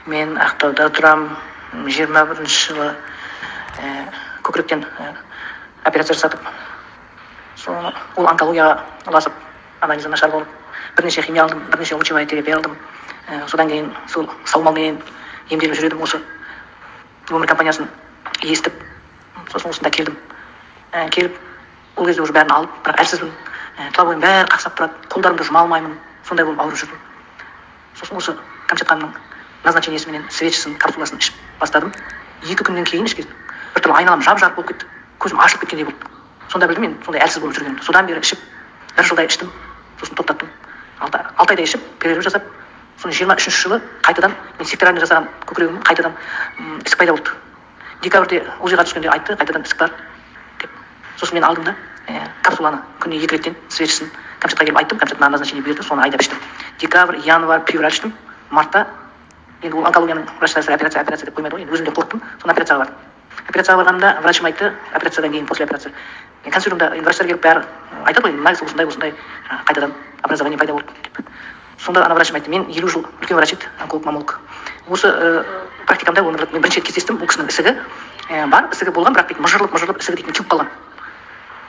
Мен Ақтауда тұрам. 21-ші жылы көкіректен операция жасатып, соны ол онкологияға ұласып, анализі нашар болып, бірнеше химия алдым, бірнеше лучевая терапия алдым. Содан кейін сол саумалмен емделіп жүредім. Осы өмір компаниясын естіп, сосын осында келдім. Келіп, ол кезде уже бәрін алып, бірақ әлсізбін. Тұла бойым бәрі қақсап тұрады, қолдарымды жұма алмаймын, сондай болып ауырып жүрдім. Сосын осы Камчатканың назначениесіменен свечесін, капсуласын ішіп бастадым. 2 күннен кейін ішкен біртүрлі айналам жап-жарық болып кетті. Көзім ашылып кеткендей болды. Сонда білдім мен сондай әлсіз болып жүргенімді. Содан бері ішіп, 1 жылдай іштім, сосын тоқтаттым. 6 айда ішіп, перерыв жасап, сосын 23-ші жылы қайтадан мен секторальный жасаған көкірегім қайтадан ісік пайда болды. Декабрьде ол жерге түскенде айтты, қайтадан ісік бар деп. Сосын мен алдым да капсуланы күніне 2 реттен свечесін Камчатқа келіп айттым, Камчат назначение берді, соны айдап іштім. Декабрь, январь, февраль іштім. Мартта енді ол онкологияның врачтары операция деп қоймайды ғой, енді өзім де қорықтым, соны операцияға бардым. Операцияға барғанда врачым айтты, операциядан кейін после операция. Консилиумда врачтар келіп бәрі айтады ғой, мына осындай қайтадан образование пайда болды деп. Сонда ана врачым айтты, мен 50 жыл үлкен врач еді, онколог-мамолог. Осы практикамда өмірлік мен бірінші рет кездестім, бұл кісінің ісігі бар, ісігі болған, бірақ дейтін мыжырылып ісігі дейтін кеуіп қалған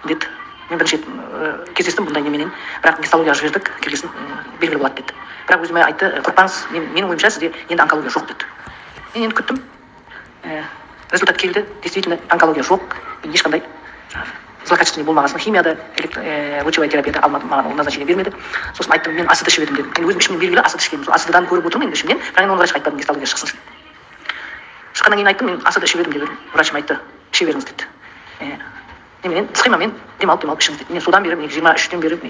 деді. Мен бірінші рет кездестім бұндай неменен, бірақ гистологияға жібердік, келгесін белгілі болады деді. Бірақ өзіме айтты, қорықпаңыз, менің ойымша сізде енді онкология жоқ деді. Мен енді күттім. Результат келді, действительно онкология жоқ. Мен ешқандай злокачественный болмағасын, химияда, лучевая терапияда алмадым, маған ол назначение бермеді. Сосын айттым, мен ацет ішіп едім дедім. Мен өзім ішімнен белгілі ацет ішкенмін. Сол ацетадан көріп отырмын енді ішімнен, бірақ мен оны врачқа айтпадым, гистология шықсын. Шыққаннан кейін айттым, мен ацет ішіп едім деп едім. Врачым айтты, іше беріңіз деді. Неменен схемамен демалып ішіңіз деді. Мен содан бері 23-тен бері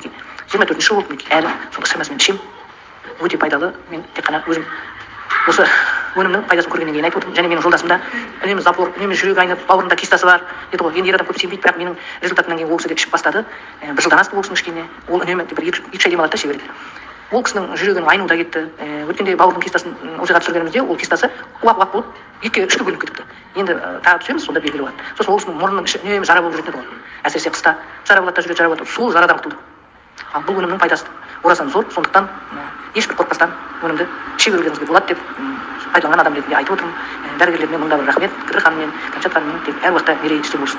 24-ші жыл болды, әлі сол схемасымен ішемін. Өте пайдалы. Мен тек қана өзім осы өнімнің пайдасын көргеннен кейін айтып отырмын. Және менің жолдасым да үнемі запор, үнемі жүрегі айнып, бауырында кистасы бар деді ғой. Енді ер адам көп сенбейді, бірақ менің результатымнан кейін ол кісі де ішіп бастады. 1 жылдан асты ол кісінің ішкеніне. Ол үнемі бір 2 ай демалады да іше береді. Ол кісінің жүрегінің айнуы да кетті. Өткенде бауырдың кистасын ол жаққа түсіргенімізде ол кистасы уақ болып 2-3-ке бөлініп кетіпті. Енді тағы түсеміз, сонда белгілі болады. Сосын ол кісінің мұрнының іші үнемі жара болып жүретін еді ғой. Әсіресе қыста жара болады да жүреді, жара болады. Сол жарадан құтылды. Ал бұл өнімнің пайдасы орасан зор, сондықтан ешбір қорықпастан өнімді іше берулеріңізге болады деп пайдаланған адам ретінде айтып отырмын. Дәрігерлеріме мыңда бір рахмет, Кірі ханым мен Камчат ханымның тек әр уақытта мерейі үстем болсын.